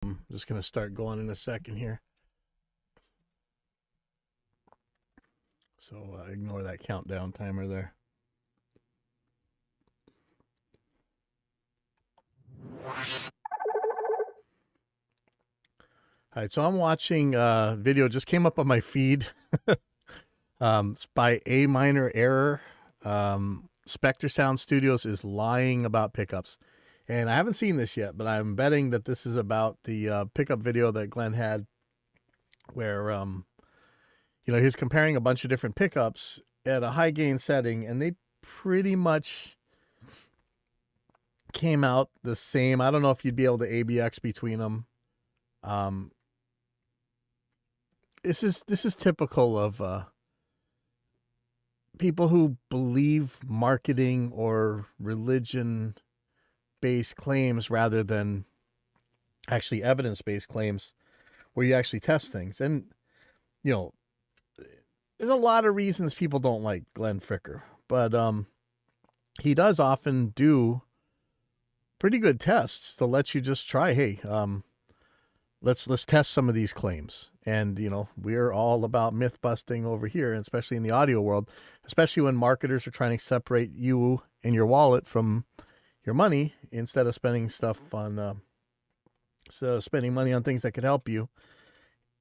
I'm just going to start going in a second here. So ignore that countdown timer there. All right, so I'm watching a video, just came up on my feed. It's by A Minor Error. SpectreSoundStudios is lying about pickups. And I haven't seen this yet, but I'm betting that this is about the pickup video that Glenn had where, he's comparing a bunch of different pickups at a high gain setting, and they pretty much came out the same. I don't know if you'd be able to ABX between them. This is typical of people who believe marketing or religion-based claims rather than actually evidence-based claims where you actually test things. And, there's a lot of reasons people don't like Glenn Fricker, but he does often do pretty good tests to let you just try, hey, let's test some of these claims. And, we're all about myth busting over here, especially in the audio world, especially when marketers are trying to separate you and your wallet from your money instead of spending money on things that could help you.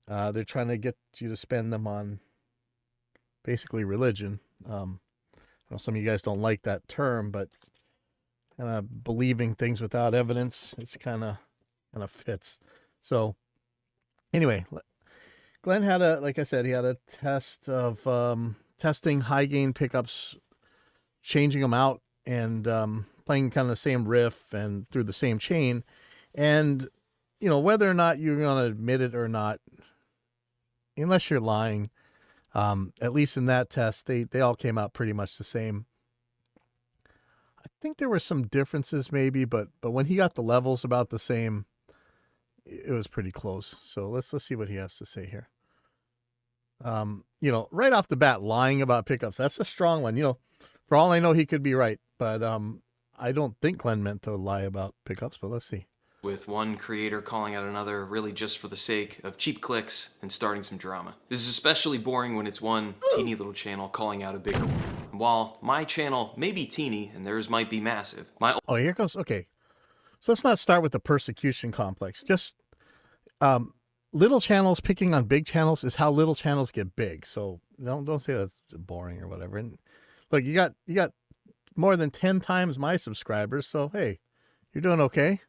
They're trying to get you to spend them on basically religion. I know some of you guys don't like that term, but believing things without evidence, it's kind of fits. So anyway, Glenn had like I said, he had a test of testing high gain pickups, changing them out and playing kind of the same riff and through the same chain. And, whether or not you're going to admit it or not, unless you're lying, at least in that test, they all came out pretty much the same. I think there were some differences maybe, but when he got the levels about the same, it was pretty close. So let's see what he has to say here. Right off the bat, lying about pickups, that's a strong one. For all I know, he could be right, but I don't think Glenn meant to lie about pickups, but let's see. With one creator calling out another really just for the sake of cheap clicks and starting some drama. This is especially boring when it's one teeny little channel calling out a bigger one. And while my channel may be teeny and theirs might be massive, here goes. Okay. So let's not start with the persecution complex. Just little channels picking on big channels is how little channels get big. So don't say that's boring or whatever. And look, you got more than 10 times my subscribers. So, hey, you're doing okay.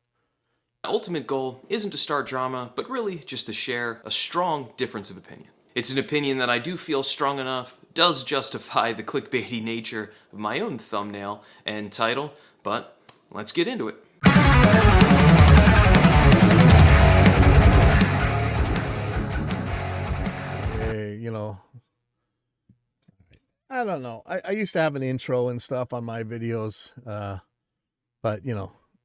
My ultimate goal isn't to start drama, but really just to share a strong difference of opinion. It's an opinion that I do feel strong enough does justify the clickbaity nature of my own thumbnail and title, but let's get into it. I don't know. I used to have an intro and stuff on my videos, but,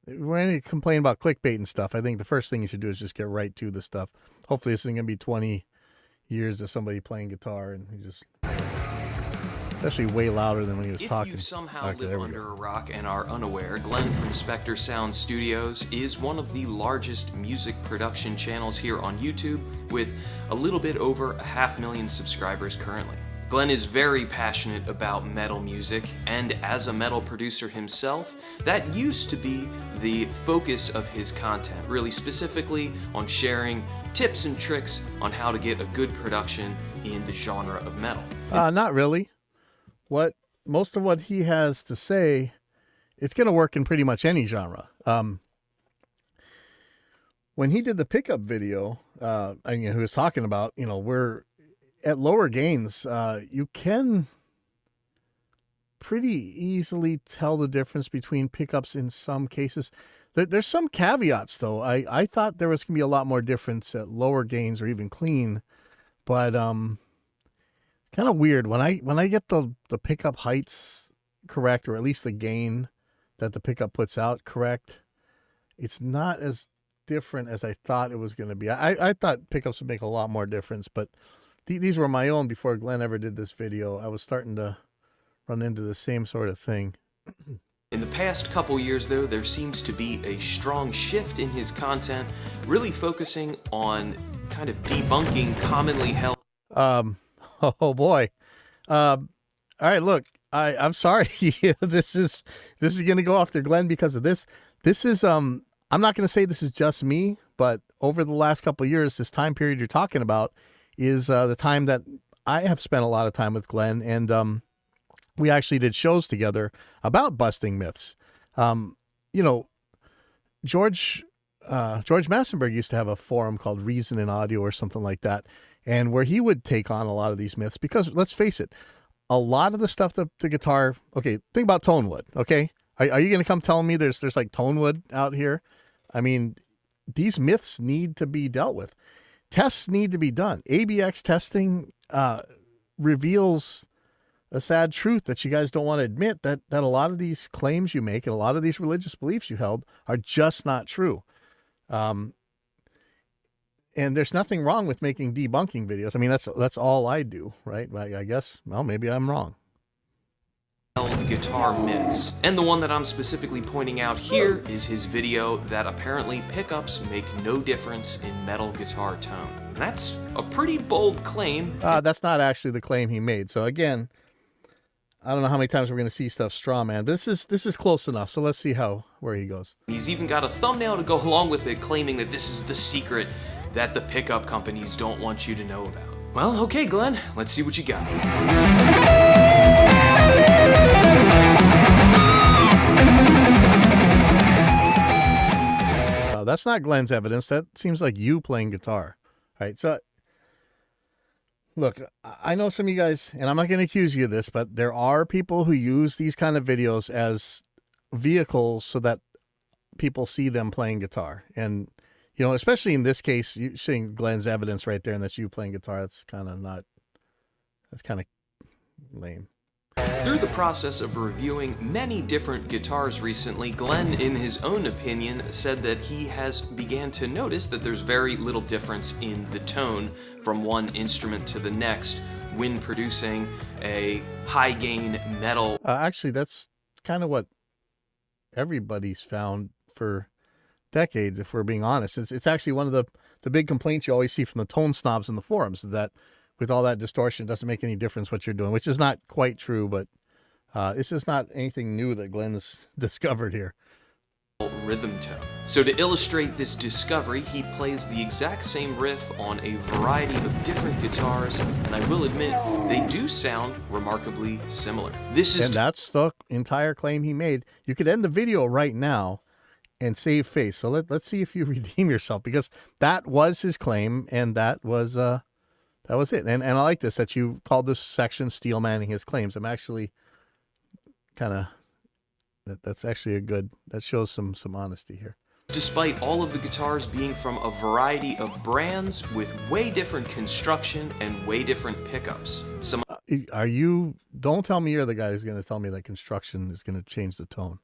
when you complain about clickbait and stuff, I think the first thing you should do is just get right to the stuff. Hopefully this isn't going to be 20 years of somebody playing guitar and he just... especially way louder than when he was talking. If you somehow live under a rock and are unaware, Glenn from SpectreSoundStudios is one of the largest music production channels here on YouTube, with a little bit over 500,000 subscribers currently. Glenn is very passionate about metal music, and as a metal producer himself, that used to be the focus of his content, really specifically on sharing tips and tricks on how to get a good production in the genre of metal. Not really. Most of what he has to say, it's going to work in pretty much any genre. When he did the pickup video, he was talking about, we're at lower gains. You can pretty easily tell the difference between pickups in some cases. There's some caveats though. I thought there was going to be a lot more difference at lower gains or even clean, but it's kind of weird when I get the pickup heights correct, or at least the gain that the pickup puts out correct. It's not as different as I thought it was going to be. I thought pickups would make a lot more difference, but these were my own before Glenn ever did this video. I was starting to run into the same sort of thing. In the past couple years, though, there seems to be a strong shift in his content, really focusing on kind of debunking commonly held. Oh boy. All right, look, I'm sorry. This is going to go off to Glenn because of this. This is I'm not going to say this is just me, but over the last couple of years, this time period you're talking about is the time that I have spent a lot of time with Glenn, and we actually did shows together about busting myths. George Massenberg used to have a forum called Reason in Audio or something like that, and where he would take on a lot of these myths because, let's face it, a lot of the stuff that the guitar, okay, think about tone wood, okay? Are you going to come telling me there's like tone wood out here? I mean, these myths need to be dealt with. Tests need to be done. ABX testing reveals a sad truth that you guys don't want to admit, that a lot of these claims you make and a lot of these religious beliefs you held are just not true. And there's nothing wrong with making debunking videos. I mean, that's all I do, right? I guess, well, maybe I'm wrong. Guitar myths. And the one that I'm specifically pointing out here is his video that apparently pickups make no difference in metal guitar tone. And that's a pretty bold claim. That's not actually the claim he made. So again, I don't know how many times we're going to see stuff straw man. This is close enough. So let's see where he goes. He's even got a thumbnail to go along with it, claiming that this is the secret that the pickup companies don't want you to know about. Well, okay, Glenn, let's see what you got. That's not Glenn's evidence. That seems like you playing guitar. All right, so look, I know some of you guys, and I'm not going to accuse you of this, but there are people who use these kind of videos as vehicles so that people see them playing guitar. And, especially in this case, you're seeing Glenn's evidence right there, and that's you playing guitar. That's kind of lame. Through the process of reviewing many different guitars recently, Glenn, in his own opinion, said that he has began to notice that there's very little difference in the tone from one instrument to the next when producing a high-gain metal. Actually, that's kind of what everybody's found for decades, if we're being honest. It's actually one of the big complaints you always see from the tone snobs in the forums, is that with all that distortion, it doesn't make any difference what you're doing, which is not quite true, but this is not anything new that Glenn has discovered here. Rhythm tone. So to illustrate this discovery, he plays the exact same riff on a variety of different guitars, and I will admit, they do sound remarkably similar. And that's the entire claim he made. You could end the video right now and save face. So let's see if you redeem yourself, because that was his claim, and that was it. And I like this, that you called this section Steel Manning his claims. I'm actually that's actually that shows some honesty here. Despite all of the guitars being from a variety of brands with way different construction and way different pickups. Don't tell me you're the guy who's going to tell me that construction is going to change the tone.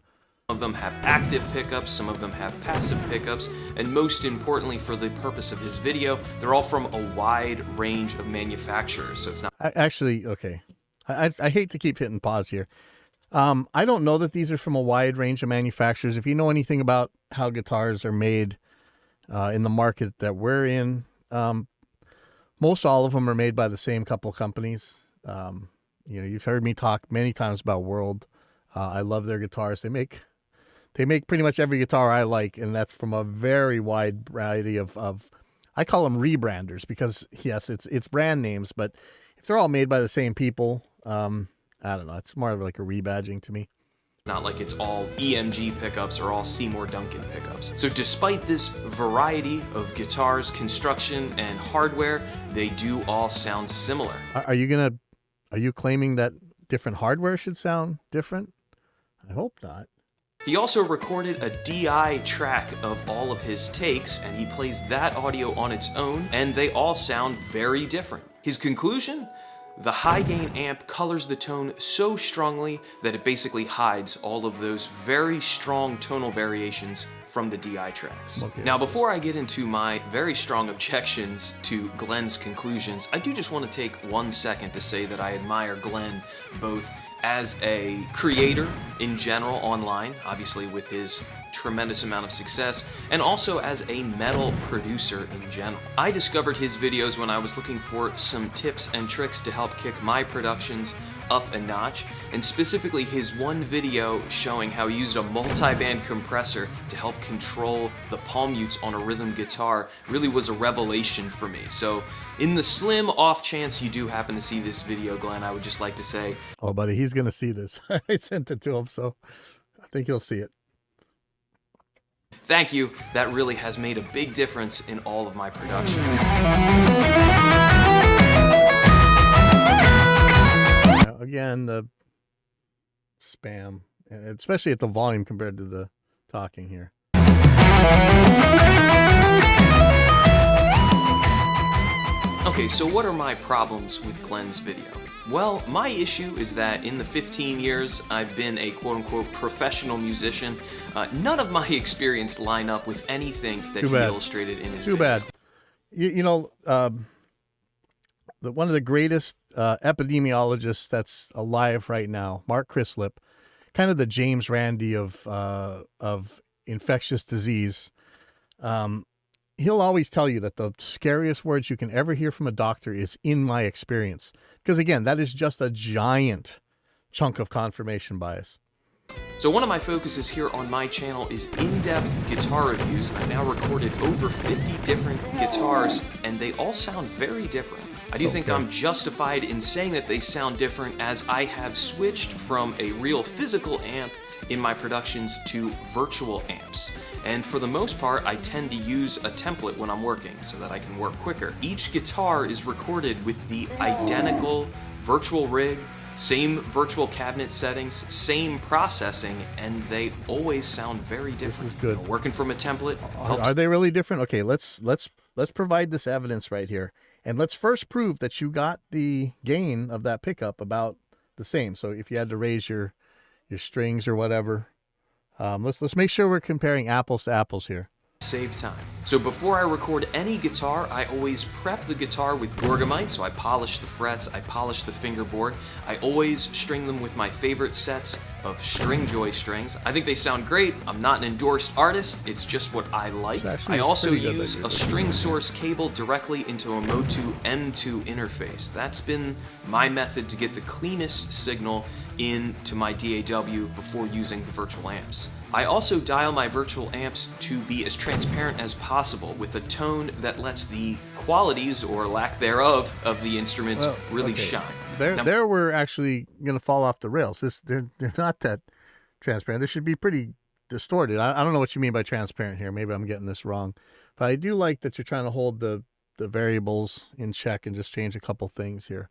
Some of them have active pickups, some of them have passive pickups, and most importantly for the purpose of his video, they're all from a wide range of manufacturers, so it's not... Okay. I hate to keep hitting pause here. I don't know that these are from a wide range of manufacturers. If you know anything about how guitars are made in the market that we're in, most all of them are made by the same couple companies. You've heard me talk many times about World. I love their guitars. They make pretty much every guitar I like, and that's from a very wide variety of I call them rebranders, because yes, it's brand names, but if they're all made by the same people, I don't know. It's more of like a rebadging to me. Not like it's all EMG pickups or all Seymour Duncan pickups. So despite this variety of guitars, construction, and hardware, they do all sound similar. Are you claiming that different hardware should sound different? I hope not. He also recorded a DI track of all of his takes, and he plays that audio on its own, and they all sound very different. His conclusion? The high-gain amp colors the tone so strongly that it basically hides all of those very strong tonal variations from the DI tracks. Okay. Now, before I get into my very strong objections to Glenn's conclusions, I do just want to take 1 second to say that I admire Glenn both as a creator in general online, obviously with his tremendous amount of success, and also as a metal producer in general. I discovered his videos when I was looking for some tips and tricks to help kick my productions up a notch, and specifically his one video showing how he used a multi-band compressor to help control the palm mutes on a rhythm guitar really was a revelation for me. So in the slim off chance you do happen to see this video, Glenn, I would just like to say, oh buddy, he's gonna see this. I sent it to him, so I think he'll see it. thank you. That really has made a big difference in all of my productions. Now, again, the spam, and especially at the volume compared to the talking here. Okay, so what are my problems with Glenn's video? Well, my issue is that in the 15 years I've been a quote-unquote professional musician, none of my experience line up with anything that he illustrated in his video. Too bad. You know, one of the greatest epidemiologists that's alive right now, Mark Crislip, kind of the James Randi of infectious disease. He'll always tell you that the scariest words you can ever hear from a doctor is "in my experience," because again, that is just a giant chunk of confirmation bias. So one of my focuses here on my channel is in-depth guitar reviews. I've now recorded over 50 different guitars, and they all sound very different. I do think I'm justified in saying that they sound different, as I have switched from a real physical amp in my productions to virtual amps. And for the most part, I tend to use a template when I'm working so that I can work quicker. Each guitar is recorded with the identical virtual rig, same virtual cabinet settings, same processing, and they always sound very different. This is good. You know, working from a template helps. Are they really different? Okay, let's provide this evidence right here, and let's first prove that you got the gain of that pickup about the same. So if you had to raise your strings or whatever, let's make sure we're comparing apples to apples here. Save time. So before I record any guitar, I always prep the guitar with Gorgamite. So I polish the frets, I polish the fingerboard. I always string them with my favorite sets of Stringjoy strings. I think they sound great. I'm not an endorsed artist, it's just what I like. I also use a string source cable directly into a Motu M2 interface. That's been my method to get the cleanest signal into my DAW before using the virtual amps. I also dial my virtual amps to be as transparent as possible with a tone that lets the qualities, or lack thereof, of the instruments really shine. There we're actually going to fall off the rails. They're not that transparent. They should be pretty distorted. I don't know what you mean by transparent here. Maybe I'm getting this wrong. But I do like that you're trying to hold the variables in check and just change a couple things here.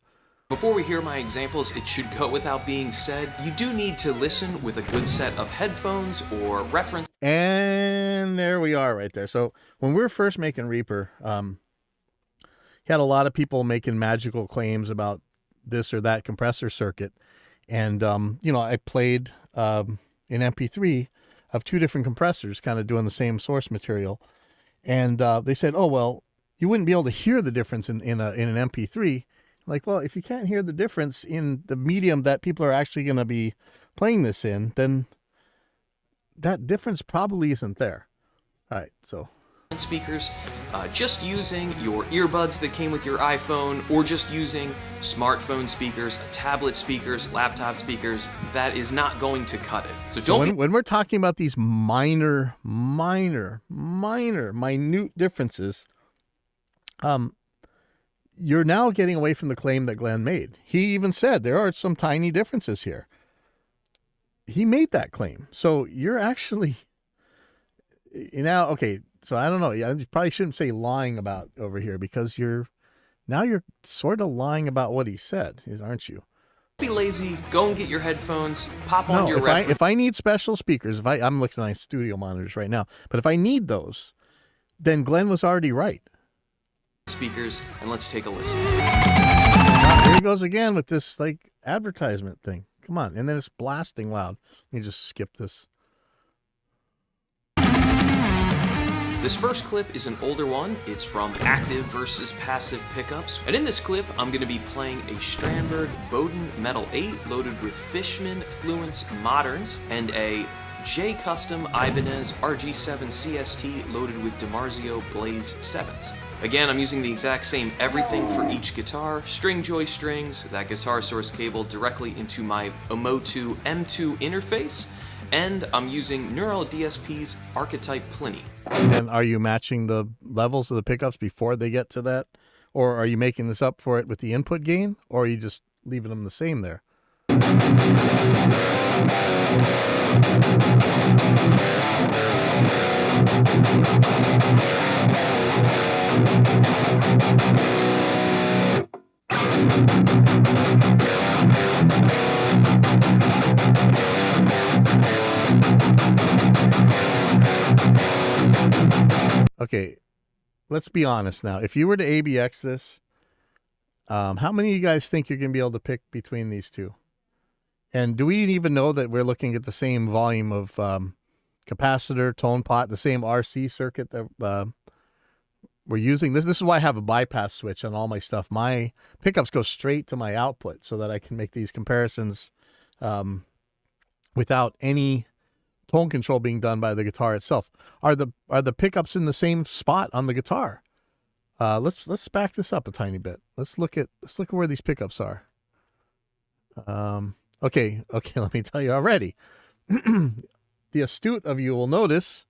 Before we hear my examples, it should go without being said, you do need to listen with a good set of headphones or reference. And there we are right there. So when we were first making Reaper, he had a lot of people making magical claims about this or that compressor circuit. And, you know, I played an MP3 of two different compressors kind of doing the same source material. And they said, oh, well, you wouldn't be able to hear the difference in an MP3. Like, well, if you can't hear the difference in the medium that people are actually going to be playing this in, then that difference probably isn't there. All right, so speakers, just using your earbuds that came with your iPhone, or just using smartphone speakers, tablet speakers, laptop speakers, that is not going to cut it. So when we're talking about these minute differences, you're now getting away from the claim that Glenn made. He even said there are some tiny differences here. He made that claim. So you're actually now, okay, so I don't know. You probably shouldn't say lying about over here, because you're sort of lying about what he said, aren't you? Be lazy, go and get your headphones, pop on your reference. If I need special speakers, I'm looking at studio monitors right now, but if I need those, then Glenn was already right. Speakers, and let's take a listen. Here he goes again with this like advertisement thing. Come on, and then it's blasting loud. Let me just skip this. This first clip is an older one. It's from active versus passive pickups. And in this clip, I'm going to be playing a Strandberg Bowden Metal 8 loaded with Fishman Fluence Moderns and a J Custom Ibanez RG7 CST loaded with DiMarzio Blaze 7s. Again, I'm using the exact same everything for each guitar, string joy strings, that guitar source cable directly into my Omotu M2 interface, and I'm using Neural DSP's Archetype Pliny. And are you matching the levels of the pickups before they get to that? Or are you making this up for it with the input gain? Or are you just leaving them the same there? Okay, let's be honest now. If you were to ABX this, how many of you guys think you're going to be able to pick between these two? And do we even know that we're looking at the same volume of capacitor, tone pot, the same RC circuit that we're using? This is why I have a bypass switch on all my stuff. My pickups go straight to my output so that I can make these comparisons without any tone control being done by the guitar itself. Are the pickups in the same spot on the guitar? Let's back this up a tiny bit. Let's look at where these pickups are. Okay, let me tell you already. The astute of you will notice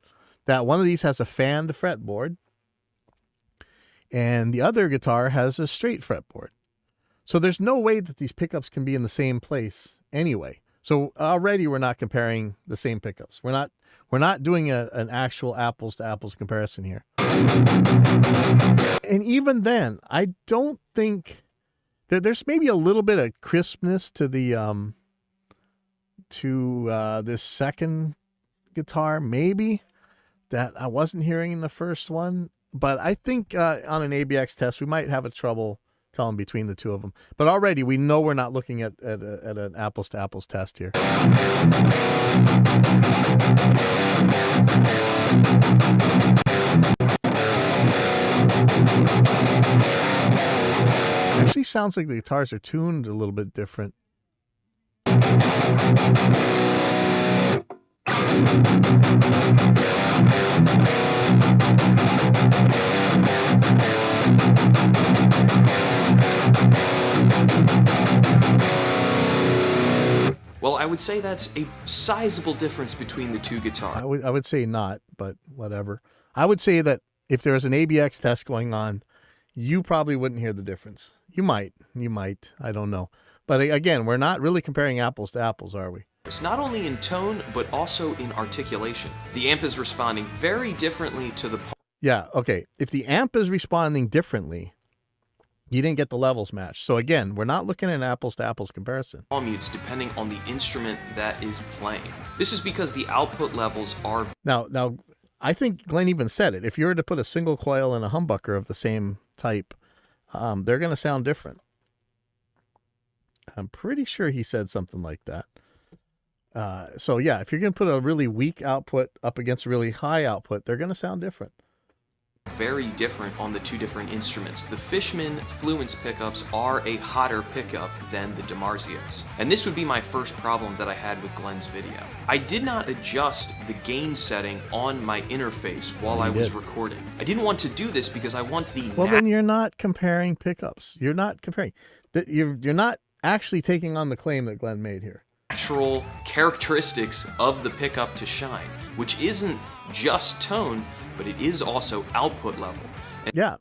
that one of these has a fanned fretboard and the other guitar has a straight fretboard. So there's no way that these pickups can be in the same place anyway. So already we're not comparing the same pickups. We're not doing an actual apples to apples comparison here. And even then, I don't think there's maybe a little bit of crispness to the this second guitar, maybe, that I wasn't hearing in the first one. But I think on an ABX test, we might have a trouble telling between the two of them. But already we know we're not looking at an apples to apples test here. It actually sounds like the guitars are tuned a little bit different. Well, I would say that's a sizable difference between the two guitars. I would say not, but whatever. I would say that if there was an ABX test going on, you probably wouldn't hear the difference. You might. I don't know. But again, we're not really comparing apples to apples, are we? It's not only in tone, but also in articulation. The amp is responding very differently to the... Yeah, okay. If the amp is responding differently, you didn't get the levels matched. So again, we're not looking at an apples to apples comparison. Palm mutes depending on the instrument that is playing. This is because the output levels are... Now, I think Glenn even said it. If you were to put a single coil and a humbucker of the same type, they're going to sound different. I'm pretty sure he said something like that. So yeah, if you're going to put a really weak output up against a really high output, they're going to sound different. Very different on the two different instruments. The Fishman Fluence pickups are a hotter pickup than the DiMarzios. And this would be my first problem that I had with Glenn's video. I did not adjust the gain setting on my interface while I was recording. I didn't want to do this because I want the... Well, then you're not comparing pickups. You're not comparing. You're not actually taking on the claim that Glenn made here. Natural characteristics of the pickup to shine, which isn't just tone, but it is also output level. And yeah,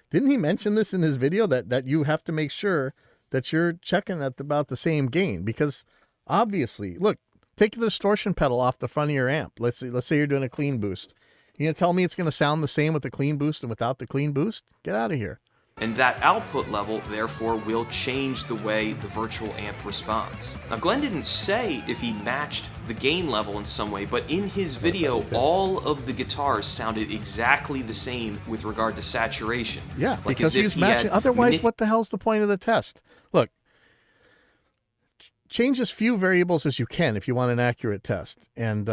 didn't he mention this in his video that you have to make sure that you're checking at about the same gain, because obviously, look, take the distortion pedal off the front of your amp. Let's say you're doing a clean boost. You're gonna tell me it's gonna sound the same with the clean boost and without the clean boost? Get out of here. And that output level, therefore, will change the way the virtual amp responds. Now, Glenn didn't say if he matched the gain level in some way, but in his video, all of the guitars sounded exactly the same with regard to saturation. Yeah, like because he's matching. Otherwise, what the hell's the point of the test? Look, change as few variables as you can if you want an accurate test. And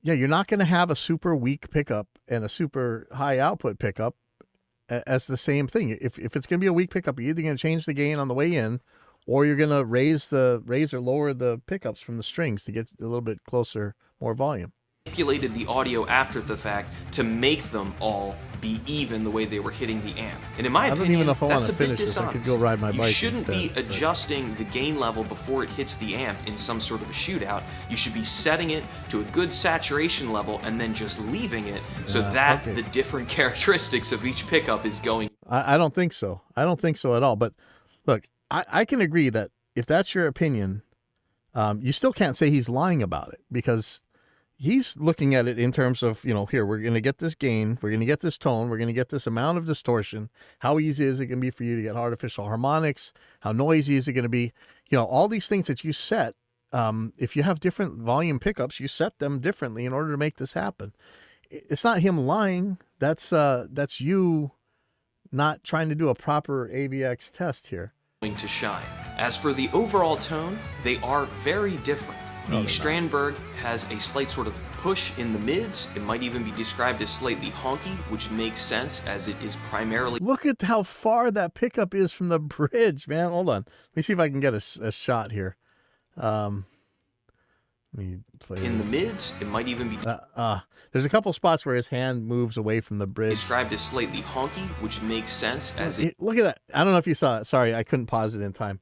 yeah, you're not going to have a super weak pickup and a super high output pickup as the same thing. If it's going to be a weak pickup, you're either going to change the gain on the way in, or you're going to raise or lower the pickups from the strings to get a little bit closer, more volume. Manipulated the audio after the fact to make them all be even the way they were hitting the amp. And in my opinion, I don't even know if I want that's to a bit finish this. I dishonest. could go ride my bike You shouldn't instead, be adjusting the gain level before it hits the amp in some sort of a shootout. You should be setting it to a good saturation level and then just leaving it so that the different characteristics of each pickup is going. I don't think so. I don't think so at all. But look, I can agree that if that's your opinion, you still can't say he's lying about it, because he's looking at it in terms of, here, we're going to get this gain, we're going to get this tone, we're going to get this amount of distortion. How easy is it going to be for you to get artificial harmonics? How noisy is it going to be? All these things that you set, if you have different volume pickups, you set them differently in order to make this happen. It's not him lying. That's you not trying to do a proper AVX test here. To shine. As for the overall tone, they are very different. The Strandberg has a slight sort of push in the mids. It might even be described as slightly honky, which makes sense as it is primarily... Look at how far that pickup is from the bridge, man. Hold on. Let me see if I can get a shot here. Let me play in this. the mids. It might even be... there's a couple spots where his hand moves away from the bridge. Described as slightly honky, which makes sense as it... Look at that. I don't know if you saw it. Sorry, I couldn't pause it in time.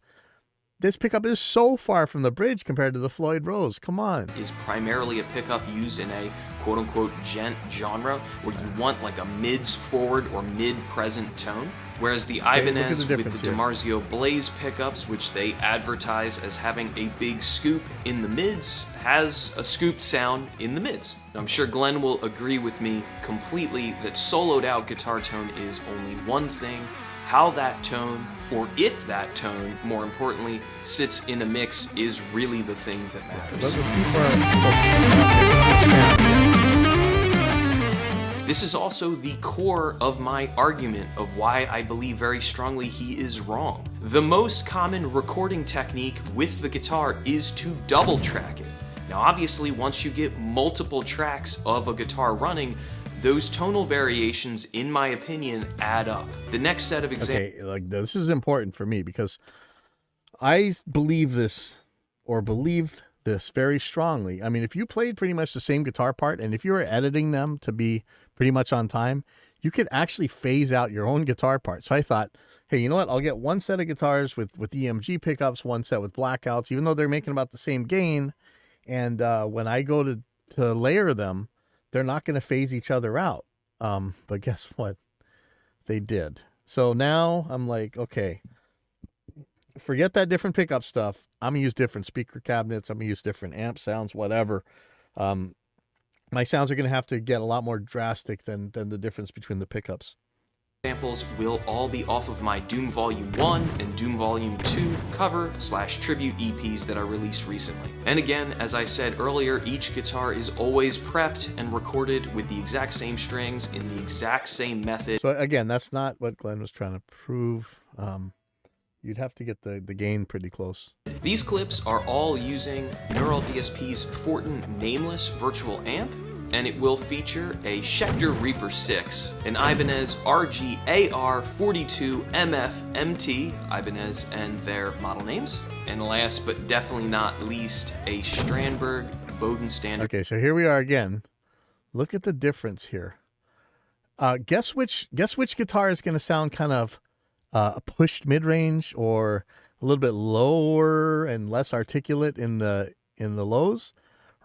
This pickup is so far from the bridge compared to the Floyd Rose. Come on. Is primarily a pickup used in a quote-unquote gent genre where you want like a mids forward or mid-present tone. Whereas the Ibanez with the DiMarzio Blaze pickups, which they advertise as having a big scoop in the mids, has a scooped sound in the mids. Now, I'm sure Glenn will agree with me completely that soloed out guitar tone is only one thing. How that tone, or if that tone, more importantly, sits in a mix is really the thing that matters. Let's keep This is also the core of my argument of why I believe very strongly he is wrong. The most common recording technique with the guitar is to double track it. Now obviously once you get multiple tracks of a guitar running, those tonal variations, in my opinion, add up. The next set of examples... Okay, like this is important for me because I believe this, or believed this very strongly. I mean, if you played pretty much the same guitar part, and if you were editing them to be pretty much on time, you could actually phase out your own guitar part. So I thought, hey, you know what? I'll get one set of guitars with EMG pickups, one set with blackouts, even though they're making about the same gain. And when I go to layer them, they're not going to phase each other out. But guess what? They did. So now I'm like, okay, forget that different pickup stuff. I'm going to use different speaker cabinets. I'm going to use different amp sounds, whatever. My sounds are going to have to get a lot more drastic than the difference between the pickups. Examples will all be off of my Doom Volume 1 and Doom Volume 2 cover/tribute EPs that are released recently. And again, as I said earlier, each guitar is always prepped and recorded with the exact same strings in the exact same method. So again, that's not what Glenn was trying to prove. You'd have to get the gain pretty close. These clips are all using Neural DSP's Fortin Nameless virtual amp, and it will feature a Schecter Reaper 6, an Ibanez RG-AR42MF-MT, Ibanez and their model names, and last but definitely not least, a Strandberg Bowden Standard. Okay, so here we are again. Look at the difference here. Guess which guitar is going to sound kind of pushed mid-range or a little bit lower and less articulate in the lows?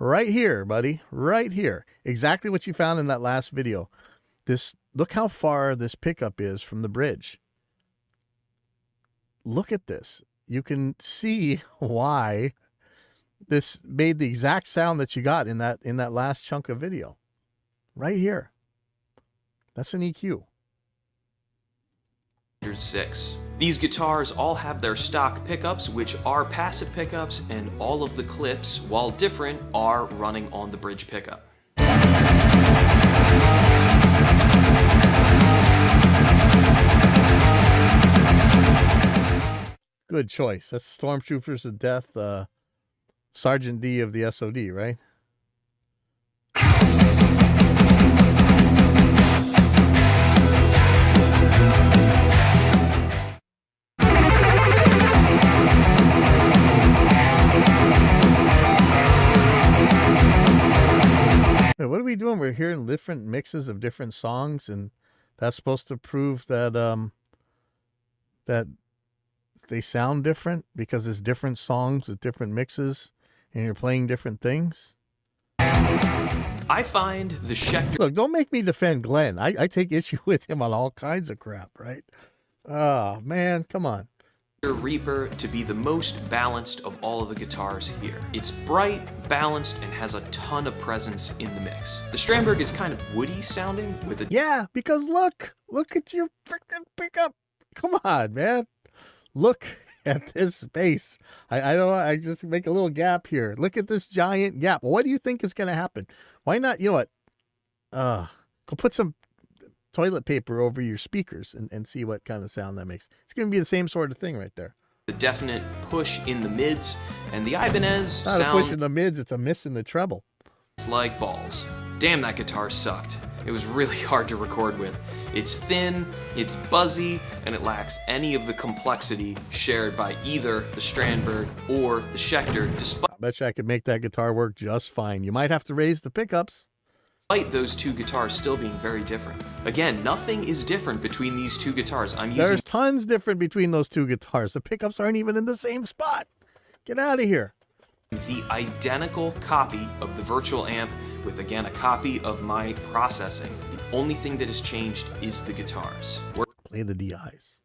Right here, buddy, right here. Exactly what you found in that last video. Look how far this pickup is from the bridge. Look at this. You can see why this made the exact sound that you got in that last chunk of video. Right here. That's an EQ. 6. These guitars all have their stock pickups, which are passive pickups, and all of the clips, while different, are running on the bridge pickup. Good choice. That's Stormtroopers of Death, Sergeant D of the SOD, right? when we're hearing different mixes of different songs, and that's supposed to prove that that they sound different because it's different songs with different mixes, and you're playing different things? I find the Schecter... Look, don't make me defend Glenn. I take issue with him on all kinds of crap, right? Oh, man, come on. Reaper to be the most balanced of all of the guitars here. It's bright, balanced, and has a ton of presence in the mix. The Strandberg is kind of woody sounding with a... Yeah, because look at your freaking pickup. Come on, man. Look at this space. I just make a little gap here. Look at this giant gap. What do you think is going to happen? Why not, you know what? Go put some toilet paper over your speakers and see what kind of sound that makes. It's going to be the same sort of thing right there. A definite push in the mids, and the Ibanez Not sounds... a push in the mids, it's a miss in the treble. It's like balls. Damn, that guitar sucked. It was really hard to record with. It's thin, it's buzzy, and it lacks any of the complexity shared by either the Strandberg or the Schecter, despite I bet you I could make that guitar work just fine. You might have to raise the pickups. those two guitars still being very different. Again, nothing is different between these two guitars. I'm using There's tons different between those two guitars. The pickups aren't even in the same spot. Get out of here. the identical copy of the virtual amp with, again, a copy of my processing. The only thing that has changed is the guitars. Play the DIs.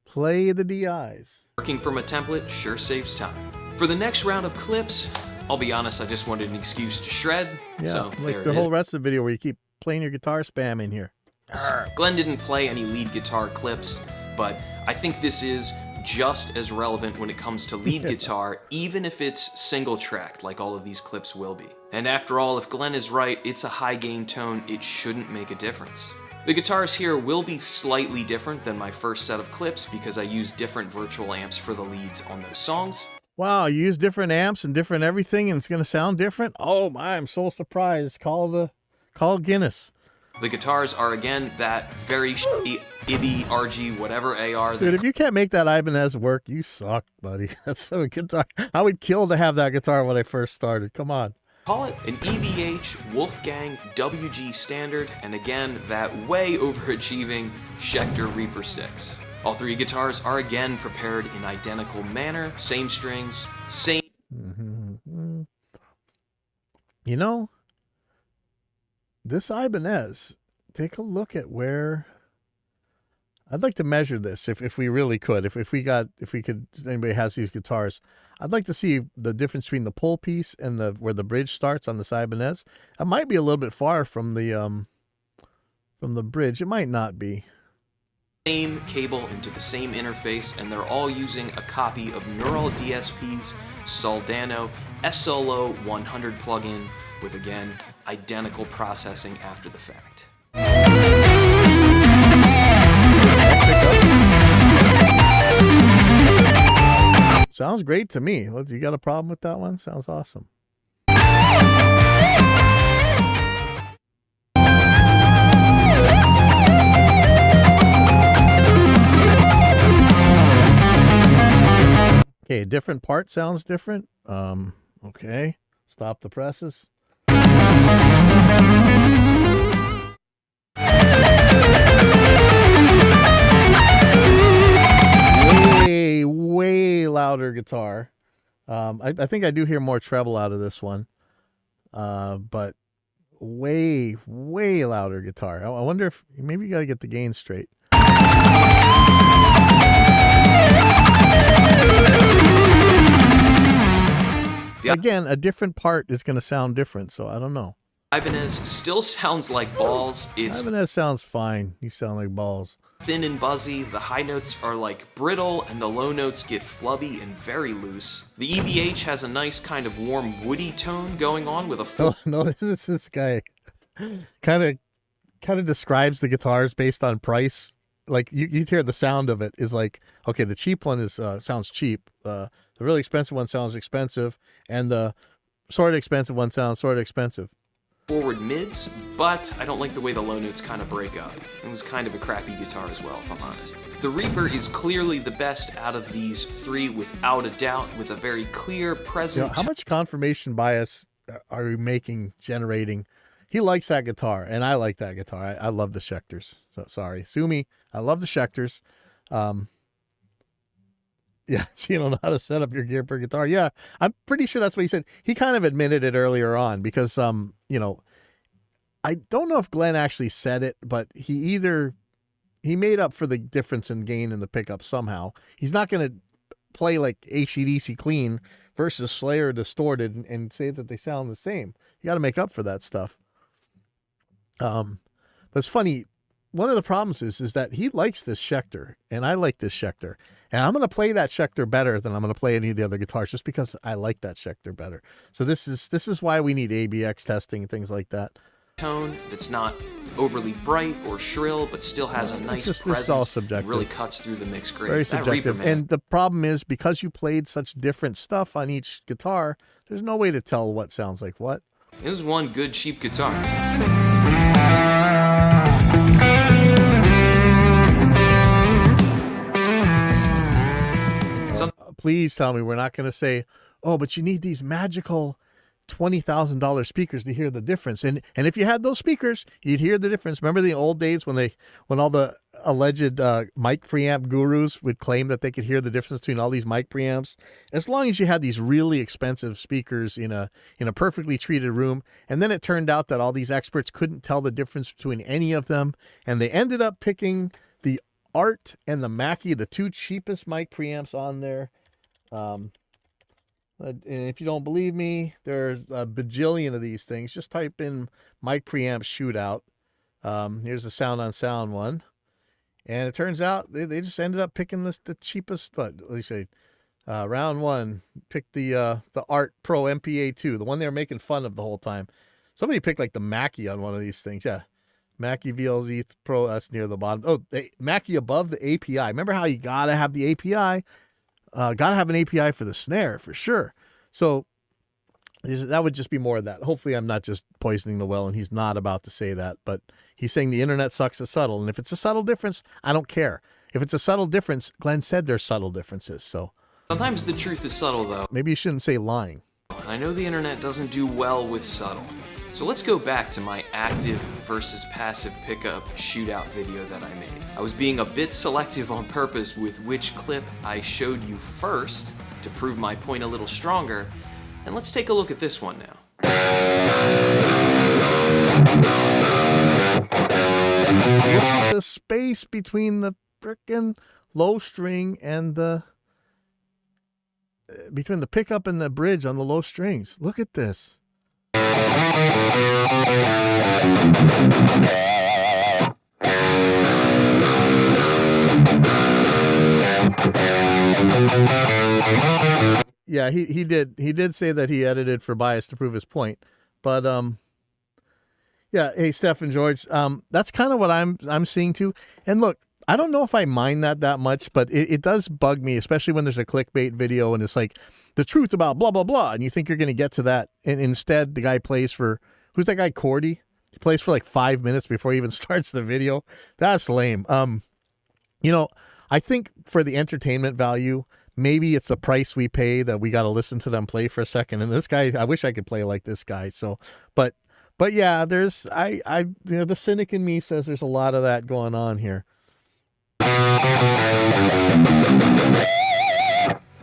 Play the DIs. Working from a template sure saves time. For the next round of clips, I'll be honest, I just wanted an excuse to shred. Yeah, So like there the it whole is. rest of the video where you keep playing your guitar spam in here. Glenn didn't play any lead guitar clips, but I think this is just as relevant when it comes to lead guitar, even if it's single tracked like all of these clips will be. And after all, if Glenn is right, it's a high gain tone, it shouldn't make a difference. The guitars here will be slightly different than my first set of clips because I use different virtual amps for the leads on those songs. Wow, you use different amps and different everything and it's going to sound different? Oh my, I'm so surprised. Call Guinness. The guitars are, again, that very shitty IBI, RG, whatever AR. Dude, if you can't make that Ibanez work, you suck, buddy. That's a guitar. I would kill to have that guitar when I first started. Come on. Call it an EVH Wolfgang WG Standard, and again, that way overachieving Schecter Reaper 6. All three guitars are again prepared in identical manner, same strings, same... Mm-hmm. You know, this Ibanez, take a look at where... I'd like to measure this if we really could. If anybody has these guitars, I'd like to see the difference between the pull piece and where the bridge starts on this Ibanez. It might be a little bit far from the bridge. It might not be. Same cable into the same interface, and they're all using a copy of Neural DSP's Soldano SLO 100 plugin with, again, identical processing after the fact. Sounds great to me. You got a problem with that one? Sounds awesome. Okay, a different part sounds different. Okay. Stop the presses. Way louder guitar. I think I do hear more treble out of this one. But way louder guitar. I wonder if maybe you got to get the gain straight. Again, a different part is going to sound different, so I don't know. Ibanez still sounds like balls. It's Ibanez sounds fine. You sound like balls. thin and buzzy, the high notes are like brittle, and the low notes get flubby and very loose. The EVH has a nice kind of warm woody tone going on with a full... No, this guy kind of describes the guitars based on price. Like you hear the sound of it is like, okay, the cheap one is sounds cheap. The really expensive one sounds expensive, and the sort of expensive one sounds sort of expensive. Forward mids, but I don't like the way the low notes kind of break up. It was kind of a crappy guitar as well, if I'm honest. The Reaper is clearly the best out of these three, without a doubt, with a very clear present... How much confirmation bias are you generating he likes that guitar, and I like that guitar. I love the Schecters. So sorry, sue me. I love the Schecters. Yeah, so you don't know how to set up your gear per guitar. Yeah, I'm pretty sure that's what he said. He kind of admitted it earlier on because, you know, I don't know if Glenn actually said it, but he made up for the difference in gain in the pickup somehow. He's not going to play like AC/DC clean versus Slayer distorted and say that they sound the same. You got to make up for that stuff. But it's funny. One of the problems is that he likes this Schecter, and I like this Schecter. And I'm going to play that Schecter better than I'm going to play any of the other guitars just because I like that Schecter better. So this is why we need ABX testing and things like that. Tone that's not overly bright or shrill, but still has a nice presence. This is all subjective. Really cuts through the mix great. Very subjective. And the problem is because you played such different stuff on each guitar, there's no way to tell what sounds like what. It was one good cheap guitar. Please tell me we're not going to say, oh, but you need these magical $20,000 speakers to hear the difference. And if you had those speakers, you'd hear the difference. Remember the old days when all the alleged mic preamp gurus would claim that they could hear the difference between all these mic preamps? As long as you had these really expensive speakers in a perfectly treated room, and then it turned out that all these experts couldn't tell the difference between any of them, and they ended up picking the Art and the Mackie, the two cheapest mic preamps on there. And if you don't believe me, there's a bajillion of these things. Just type in mic preamp shootout. Here's the sound on sound one. And it turns out they just ended up picking the cheapest, but let me say, round one, picked the Art Pro MPA2, the one they were making fun of the whole time. Somebody picked like the Mackie on one of these things. Yeah. Mackie VLZ Pro, that's near the bottom. Oh, Mackie above the API. Remember how you got to have the API? Got to have an API for the snare, for sure. So that would just be more of that. Hopefully I'm not just poisoning the well, and he's not about to say that. But he's saying the internet sucks at subtle. And if it's a subtle difference, I don't care. If it's a subtle difference, Glenn said there's subtle differences. So sometimes the truth is subtle, though. Maybe you shouldn't say lying. I know the internet doesn't do well with subtle. So let's go back to my active versus passive pickup shootout video that I made. I was being a bit selective on purpose with which clip I showed you first to prove my point a little stronger. And let's take a look at this one now. Look at the space between the frickin' low string and between the pickup and the bridge on the low strings. Look at this. Yeah, he did say that he edited for bias to prove his point, but yeah. Hey, Steph and George, that's kind of what I'm seeing too. And look, I don't know if I mind that much, but it does bug me, especially when there's a clickbait video and it's like the truth about blah blah blah, and you think you're going to get to that, and instead the guy plays for, who's that guy, Cordy? He plays for like 5 minutes before he even starts the video. That's lame. You know, I think for the entertainment value, maybe it's the price we pay that we got to listen to them play for a second. And this guy, I wish I could play like this guy. So, but yeah, there's, the cynic in me says there's a lot of that going on here.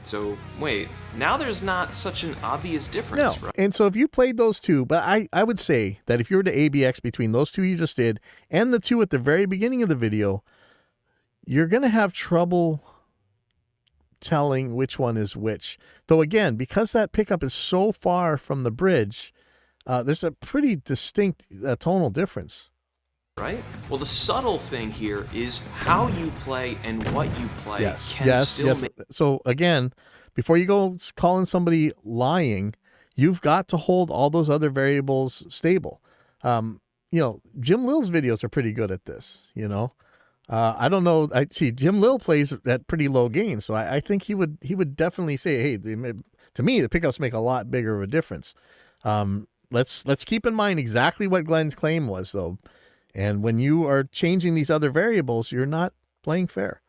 So wait, now there's not such an obvious difference, No. right? And so if you played those two, but I would say that if you were to ABX between those two you just did and the two at the very beginning of the video, you're going to have trouble telling which one is which. Though again, because that pickup is so far from the bridge, there's a pretty distinct tonal difference. Right? Well, the subtle thing here is how you play and what you play Yes. make... So again, before you go calling somebody lying, you've got to hold all those other variables stable. You know, Jim Lill's videos are pretty good at this, you know. I don't know. I see Jim Lill plays at pretty low gain, so I think he would definitely say, hey, to me, the pickups make a lot bigger of a difference. Let's keep in mind exactly what Glenn's claim was, though. And when you are changing these other variables, you're not playing fair.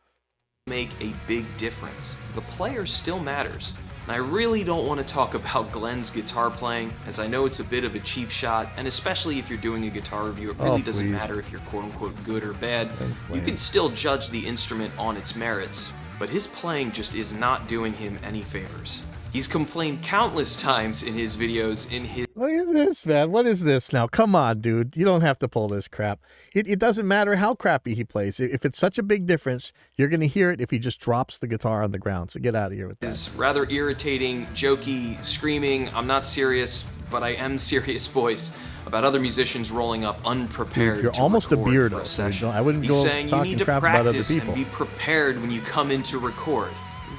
Make a big difference. The player still matters. And I really don't want to talk about Glenn's guitar playing, as I know it's a bit of a cheap shot, and especially if you're doing a guitar review, it really doesn't matter if you're quote-unquote good or bad. You can still judge the instrument on its merits, but his playing just is not doing him any favors. He's complained countless times in his videos Look at this, man. What is this now? Come on, dude. You don't have to pull this crap. It doesn't matter how crappy he plays. If it's such a big difference, you're going to hear it if he just drops the guitar on the ground. So get out of here with that. His rather irritating, jokey, screaming, I'm not serious, but I am serious voice about other musicians rolling up unprepared. You're to almost a record beardo. for a session. I wouldn't He's go saying you talking need to crap about other practice people. and be prepared when you come in to record.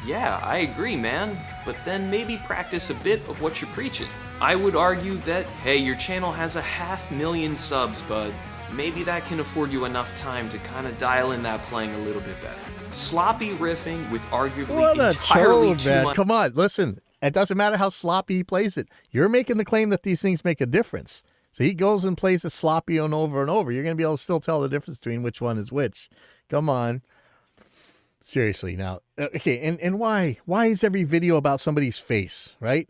Yeah, I agree, man, but then maybe practice a bit of what you're preaching. I would argue that, hey, your channel has 500,000 subs, bud. Maybe that can afford you enough time to kind of dial in that playing a little bit better. Sloppy riffing with arguably What a entirely chode, too man. much. Come on, listen. It doesn't matter how sloppy he plays it. You're making the claim that these things make a difference. So he goes and plays it sloppy and over. You're going to be able to still tell the difference between which one is which. Come on. Seriously now. Okay, and why is every video about somebody's face, right?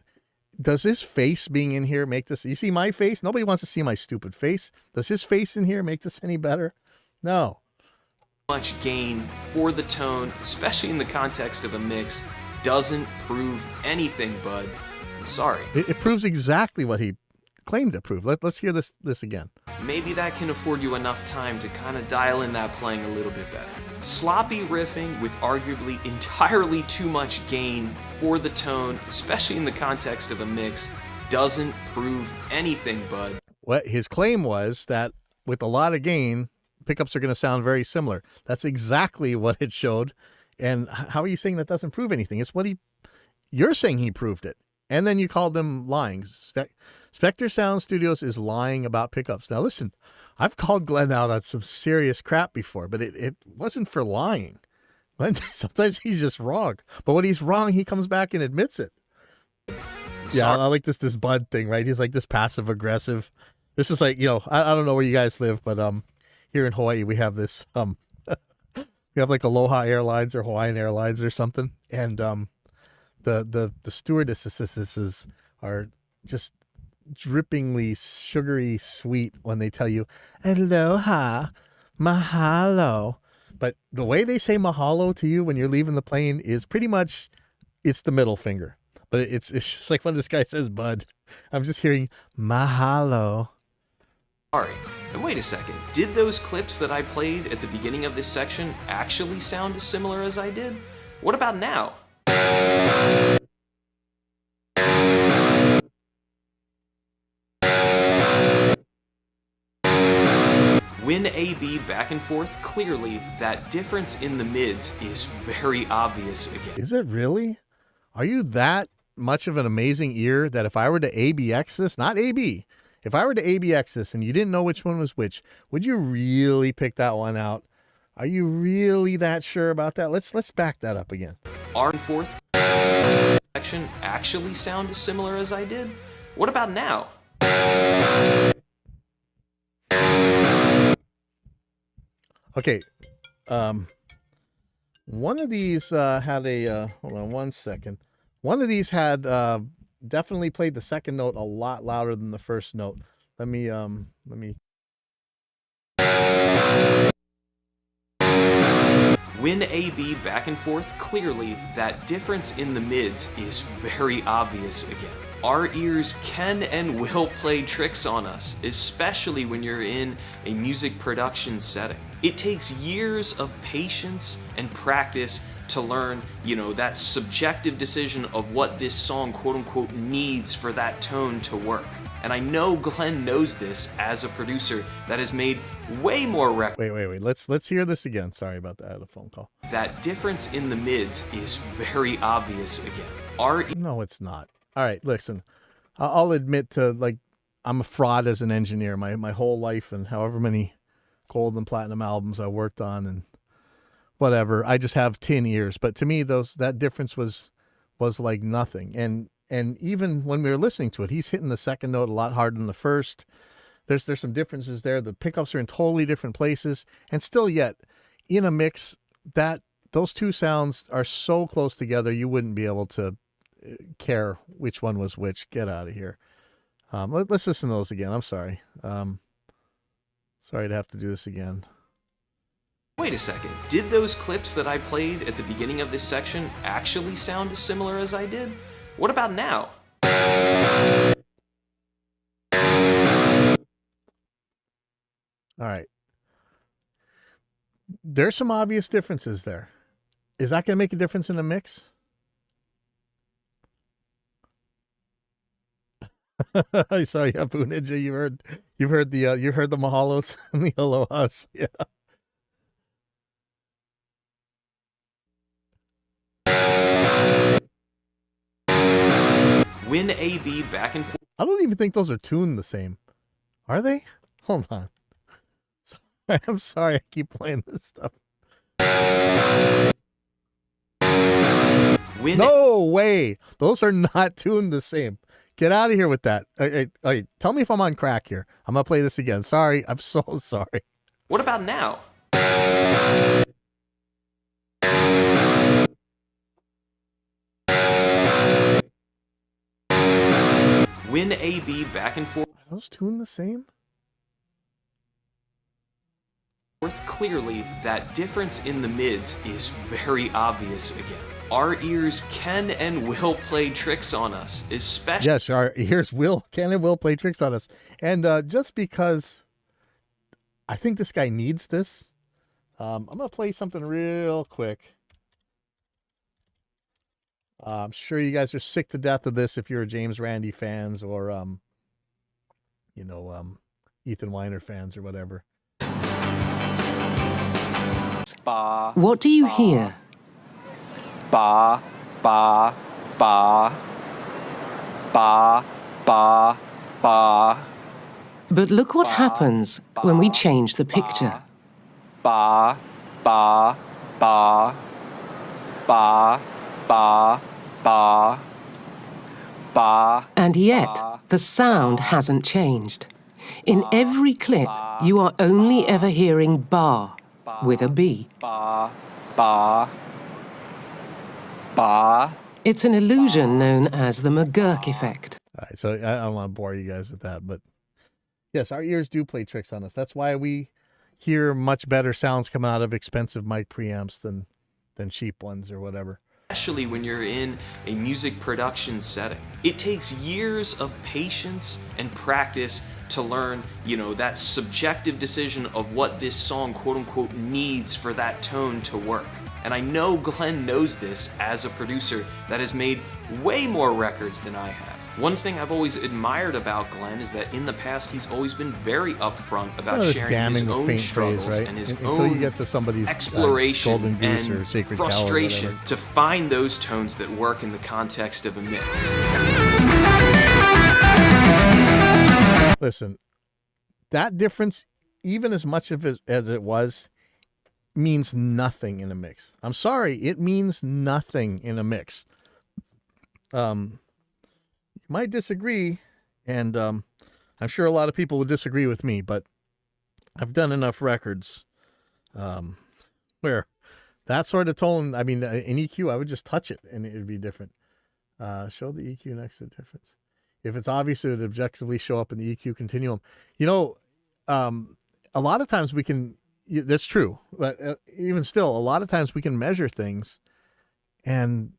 Does his face being in here make this? You see my face? Nobody wants to see my stupid face. Does his face in here make this any better? No. Much gain for the tone, especially in the context of a mix, doesn't prove anything, bud. I'm sorry. It proves exactly what he claimed to prove. Let's hear this again. Maybe that can afford you enough time to kind of dial in that playing a little bit better. Sloppy riffing with arguably entirely too much gain for the tone, especially in the context of a mix, doesn't prove anything, bud. What his claim was that with a lot of gain, pickups are going to sound very similar. That's exactly what it showed. And how are you saying that doesn't prove anything? It's what you're saying he proved it. And then you called them lying. SpectreSoundStudios is lying about pickups. Now listen, I've called Glenn out on some serious crap before, but it wasn't for lying. Sometimes he's just wrong. But when he's wrong, he comes back and admits it. Yeah, I like this Bud thing, right? He's like this passive aggressive. This is like, I don't know where you guys live, but here in Hawaii we have this we have like Aloha Airlines or Hawaiian Airlines or something, and the stewardesses are just drippingly sugary sweet when they tell you aloha, mahalo. But the way they say mahalo to you when you're leaving the plane is pretty much, it's the middle finger. But it's just like when this guy says bud, I'm just hearing mahalo. Sorry. And wait a second, did those clips that I played at the beginning of this section actually sound as similar as I did? What about now? When A-B back and forth, clearly that difference in the mids is very obvious again. Is it really? Are you that much of an amazing ear that if I were to ABX this, not AB, if I were to ABX this and you didn't know which one was which, would you really pick that one out? Are you really that sure about that? Let's back that up again. R and fourth section actually sound as similar as I did? What about now? Okay, one of these had a, hold on one second. One of these had definitely played the second note a lot louder than the first note. Let me. When A-B back and forth, clearly that difference in the mids is very obvious again. Our ears can and will play tricks on us, especially when you're in a music production setting. It takes years of patience and practice to learn, that subjective decision of what this song quote-unquote needs for that tone to work. And I know Glenn knows this as a producer that has made way more records. Wait. Let's hear this again. Sorry about that. I had a phone call. That difference in the mids is very obvious again. No, it's not. All right, listen. I'll admit to, I'm a fraud as an engineer. My whole life and however many gold and platinum albums I worked on and whatever. I just have tin ears. But to me, that difference was like nothing. And even when we were listening to it, he's hitting the second note a lot harder than the first. There's some differences there. The pickups are in totally different places. And still yet, in a mix, those two sounds are so close together, you wouldn't be able to care which one was which. Get out of here. Let's listen to those again. I'm sorry. Sorry to have to do this again. Wait a second. Did those clips that I played at the beginning of this section actually sound as similar as I did? What about now? All right. There's some obvious differences there. Is that going to make a difference in the mix? Sorry, Abu Ninja. You heard the mahalos and the alohas. Yeah. Win AB back and forth. I don't even think those are tuned the same. Are they? Hold on. I'm sorry I keep playing this stuff. No way. Those are not tuned the same. Get out of here with that. Tell me if I'm on crack here. I'm going to play this again. Sorry. I'm so sorry. What about now? Win AB back and forth. Are those tuned the same? Clearly, that difference in the mids is very obvious again. Our ears can and will play tricks on us, especially... Yes, our ears can and will play tricks on us. And just because I think this guy needs this, I'm going to play something real quick. I'm sure you guys are sick to death of this if you're James Randi fans or, Ethan Weiner fans or whatever. What do you hear? Ba, ba, ba, ba, ba, ba. But look what happens when we change the picture. Ba, ba, ba, ba, ba, ba, ba. And yet, the sound hasn't changed. In every clip, you are only ever hearing ba with a B. Ba, ba, ba. It's an illusion known as the McGurk effect. All right, so I don't want to bore you guys with that, but yes, our ears do play tricks on us. That's why we hear much better sounds come out of expensive mic preamps than cheap ones or whatever. Especially when you're in a music production setting. It takes years of patience and practice to learn, that subjective decision of what this song, quote unquote, needs for that tone to work. And I know Glenn knows this as a producer that has made way more records than I have. One thing I've always admired about Glenn is that in the past he's always been very upfront about sharing his own struggles and his own you get to somebody's exploration Golden Goose and or Sacred Cow or frustration whatever. to find those tones that work in the context of a mix. Listen, that difference, even as much of it as it was, means nothing in a mix. I'm sorry, it means nothing in a mix. You might disagree, and I'm sure a lot of people would disagree with me, but I've done enough records where that sort of tone, in EQ, I would just touch it and it would be different. Show the EQ next to the difference. If it's obvious, it would objectively show up in the EQ continuum. A lot of times we can, that's true, but even still, a lot of times we can measure things, and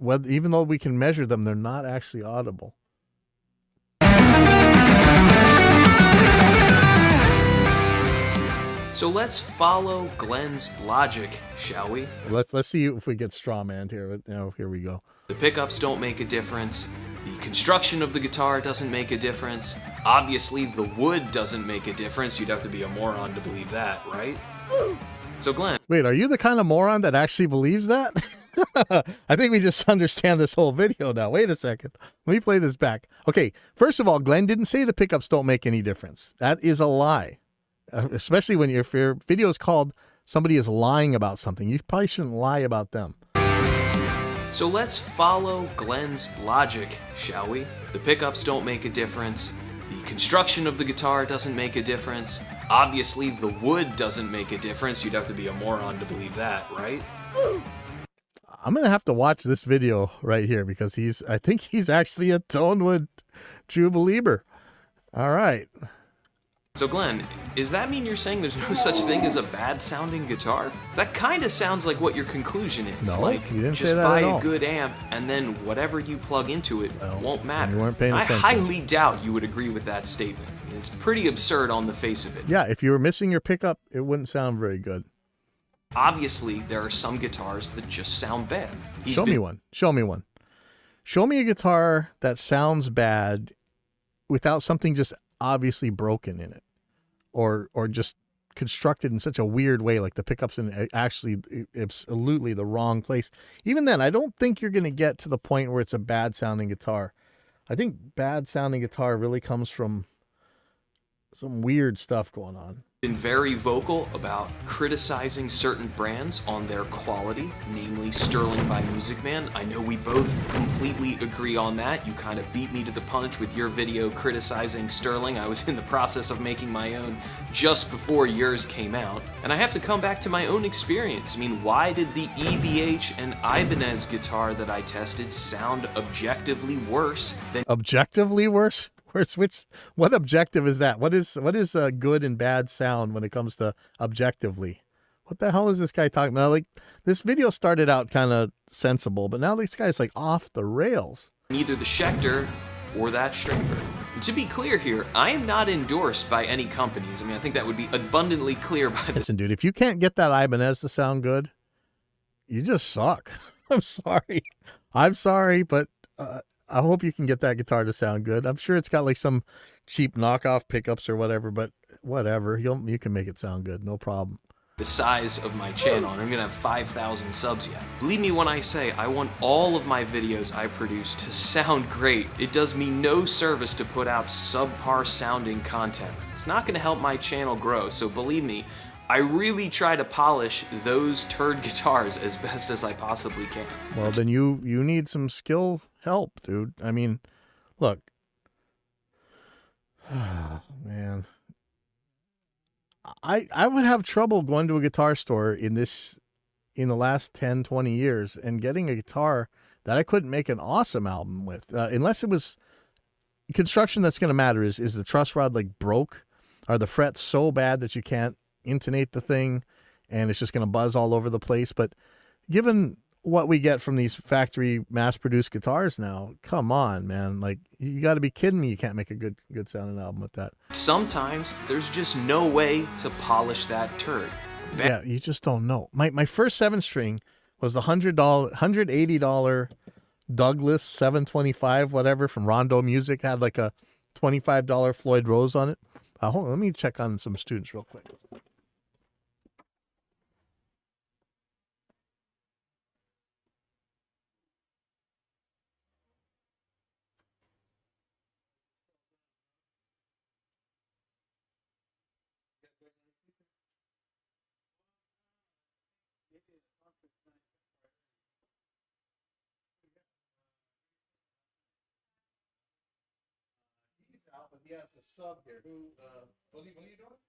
even though we can measure them, they're not actually audible. So let's follow Glenn's logic, shall we? Let's see if we get strawmanned here. Here we go. The pickups don't make a difference. The construction of the guitar doesn't make a difference. Obviously, the wood doesn't make a difference. You'd have to be a moron to believe that, right? So Glenn. Wait, are you the kind of moron that actually believes that? I think we just understand this whole video now. Wait a second. Let me play this back. Okay, first of all, Glenn didn't say the pickups don't make any difference. That is a lie. Especially when if your video is called somebody is lying about something. You probably shouldn't lie about them. So let's follow Glenn's logic, shall we? The pickups don't make a difference. The construction of the guitar doesn't make a difference. Obviously, the wood doesn't make a difference. You'd have to be a moron to believe that, right? I'm going to have to watch this video right here because I think he's actually a Tonewood true believer. All right. So Glenn, does that mean you're saying there's no such thing as a bad sounding guitar? That kind of sounds like what your conclusion is. No, like, you didn't just say that buy at a all. good amp and then whatever you plug into it won't matter. you weren't paying I attention. highly doubt you would agree with that statement. It's pretty absurd on the face of it. Yeah, if you were missing your pickup, it wouldn't sound very good. Obviously, there are some guitars that just sound bad. Show me one. Show me one. Show me a guitar that sounds bad without something just obviously broken in it, or just constructed in such a weird way, like the pickups in actually absolutely the wrong place. Even then, I don't think you're going to get to the point where it's a bad sounding guitar. I think bad sounding guitar really comes from some weird stuff going on. Been very vocal about criticizing certain brands on their quality, namely Sterling by Music Man. I know we both completely agree on that. You kind of beat me to the punch with your video criticizing Sterling. I was in the process of making my own just before yours came out. And I have to come back to my own experience. I mean, why did the EVH and Ibanez guitar that I tested sound objectively worse than... Objectively worse? What objective is that? What is good and bad sound when it comes to objectively? What the hell is this guy talking about? Like, this video started out kind of sensible, but now this guy's like off the rails. either the Schecter or that Stringberg? To be clear here, I am not endorsed by any companies. I mean, I think that would be abundantly clear by the... Listen, dude, if you can't get that Ibanez to sound good, you just suck. I'm sorry, but I hope you can get that guitar to sound good. I'm sure it's got like some cheap knockoff pickups or whatever, but whatever. You can make it sound good, no problem. The size of my channel, and I'm gonna have 5,000 subs yet. Believe me when I say I want all of my videos I produce to sound great. It does me no service to put out subpar sounding content. It's not gonna help my channel grow, so believe me, I really try to polish those turd guitars as best as I possibly can. Well, then you need some skill help, dude. I mean, look. Oh, man. I would have trouble going to a guitar store in the last 10, 20 years and getting a guitar that I couldn't make an awesome album with. Unless it was construction that's going to matter. Is the truss rod like broke? Are the frets so bad that you can't intonate the thing and it's just going to buzz all over the place? But given what we get from these factory mass-produced guitars now, come on, man. Like, you got to be kidding me. You can't make a good sounding album with that. Sometimes there's just no way to polish that turd. Yeah, you just don't know. My first 7-string was the $180 Douglas 725 whatever from Rondo Music. Had like a $25 Floyd Rose on it. Hold on, let me check on some students real quick. But he has a sub here. What are you doing?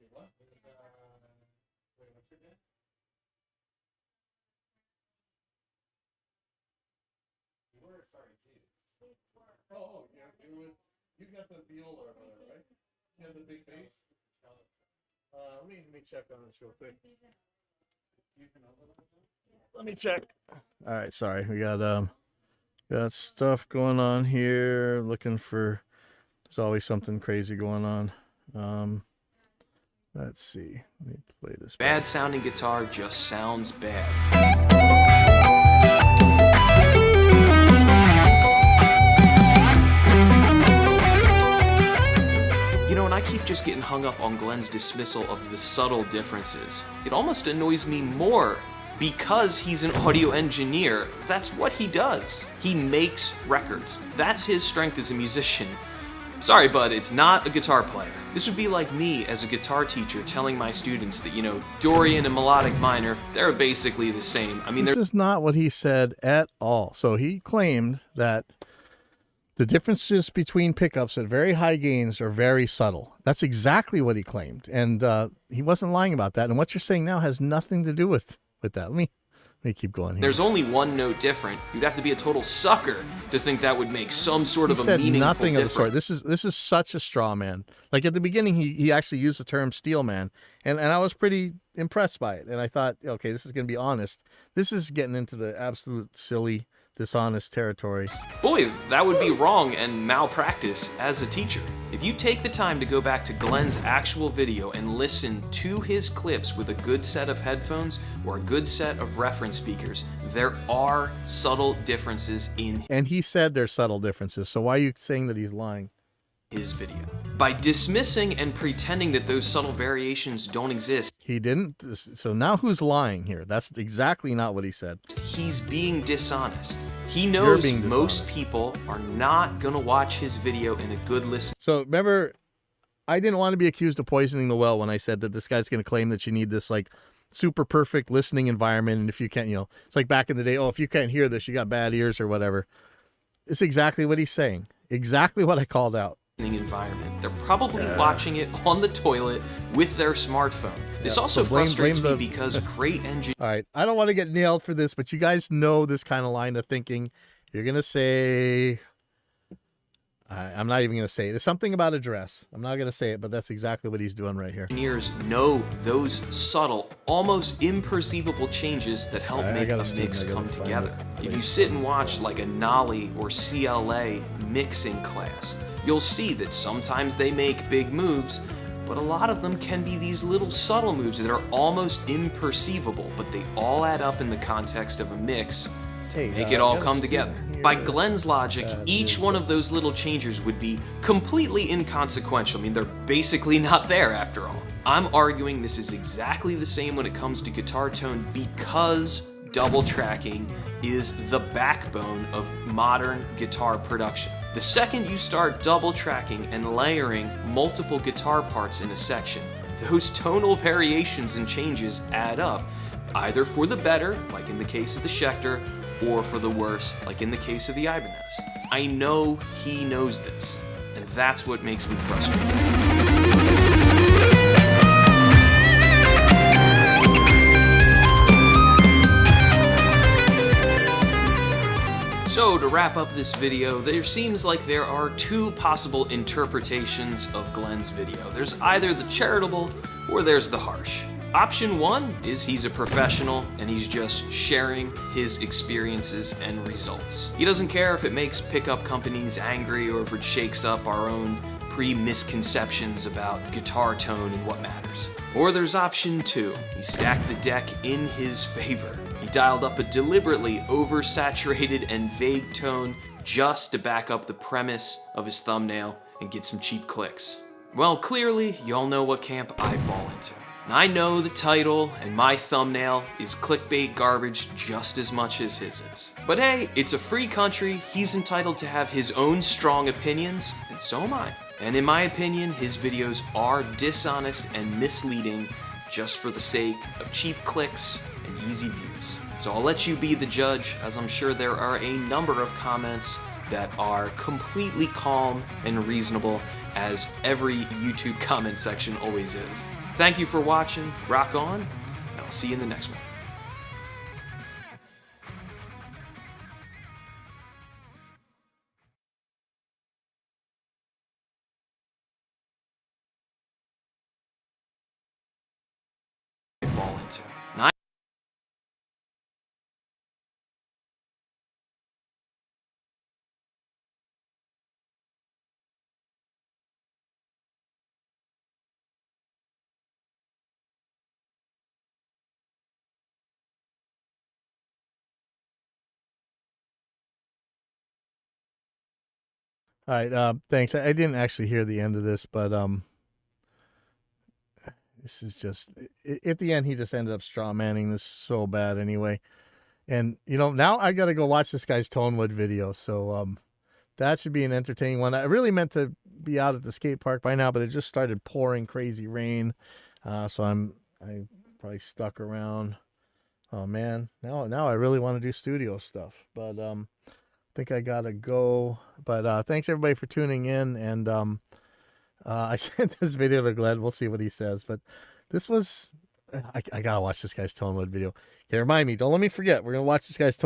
What? Wait, what's your name? You were, sorry, geez. Oh, you got the viola or whatever, right? You have the big bass? Let me check on this real quick. Let me check. All right, sorry. We got stuff going on here. There's always something crazy going on. Let's see. Let me play this. Bad sounding guitar just sounds bad. You know, and I keep just getting hung up on Glenn's dismissal of the subtle differences. It almost annoys me more because he's an audio engineer. That's what he does. He makes records. That's his strength as a musician. Sorry, bud, it's not a guitar player. This would be like me as a guitar teacher telling my students that, Dorian and melodic minor, they're basically the same. I mean, this is not what he said at all. So he claimed that the differences between pickups at very high gains are very subtle. That's exactly what he claimed. And he wasn't lying about that. And what you're saying now has nothing to do with with that. Let me keep going here. There's only one note different. You'd have to be a total sucker to think that would make some sort He of a said meaningful nothing difference. of the sort. This is such a straw man. Like at the beginning, he actually used the term steel man, and I was pretty impressed by it. And I thought, okay, this is going to be honest. This is getting into the absolute silly, dishonest territory. Boy, that would be wrong and malpractice as a teacher. If you take the time to go back to Glenn's actual video and listen to his clips with a good set of headphones or a good set of reference speakers, there are subtle differences in And he said there's subtle differences. So why are you saying that he's lying? his video. By dismissing and pretending that those subtle variations don't exist, He didn't. So now who's lying here? That's exactly not what he said. he's being dishonest. He You're knows being most dishonest. people are not gonna watch his video in a good listen. So remember, I didn't want to be accused of poisoning the well when I said that this guy's going to claim that you need this like super perfect listening environment. And if you can't, it's like back in the day, oh, if you can't hear this, you got bad ears or whatever. It's exactly what he's saying. Exactly what I called out. Environment. They're probably watching it on the toilet with their smartphone. This also so blame frustrates me the- because great engineers All right. I don't want to get nailed for this, but you guys know this kind of line of thinking. You're going to say, I'm not even going to say it. It's something about a dress. I'm not going to say it, but that's exactly what he's doing right here. know those subtle, almost imperceivable changes that help I make a gotta stop, mix I gotta come find together. it. If you sit and watch like a Nolly or CLA mixing class, you'll see that sometimes they make big moves, but a lot of them can be these little subtle moves that are almost imperceivable, but they all add up in the context of a mix to Hey, make it all gotta come see together. here. By Glenn's logic, That each is one of those little changes would be completely inconsequential. I mean, they're basically not there after all. I'm arguing this is exactly the same when it comes to guitar tone because double tracking is the backbone of modern guitar production. The second you start double tracking and layering multiple guitar parts in a section, those tonal variations and changes add up, either for the better, like in the case of the Schecter, or for the worse, like in the case of the Ibanez. I know he knows this, and that's what makes me frustrated. So to wrap up this video, there seems like there are two possible interpretations of Glenn's video. There's either the charitable or there's the harsh. Option one is he's a professional and he's just sharing his experiences and results. He doesn't care if it makes pickup companies angry or if it shakes up our own pre-misconceptions about guitar tone and what matters. Or there's option two. He stacked the deck in his favor. He dialed up a deliberately oversaturated and vague tone just to back up the premise of his thumbnail and get some cheap clicks. Well, clearly, y'all know what camp I fall into. And I know the title and my thumbnail is clickbait garbage just as much as his is. But hey, it's a free country, he's entitled to have his own strong opinions, and so am I. And in my opinion, his videos are dishonest and misleading just for the sake of cheap clicks and easy views. So I'll let you be the judge, as I'm sure there are a number of comments that are completely calm and reasonable, as every YouTube comment section always is. Thank you for watching, rock on, and I'll see you in the next one. I fall into. And All right. Thanks. I didn't actually hear the end of this, but this is just at the end. He just ended up straw manning this so bad anyway. And now I got to go watch this guy's Tonewood video. So that should be an entertaining one. I really meant to be out at the skate park by now, but it just started pouring crazy rain. So I probably stuck around. Oh man, now I really want to do studio stuff, but I think I gotta go. But thanks everybody for tuning in, and I sent this video to Glenn. We'll see what he says, but this was I gotta watch this guy's Tonewood video. Okay, remind me. Don't let me forget. We're gonna watch this guy's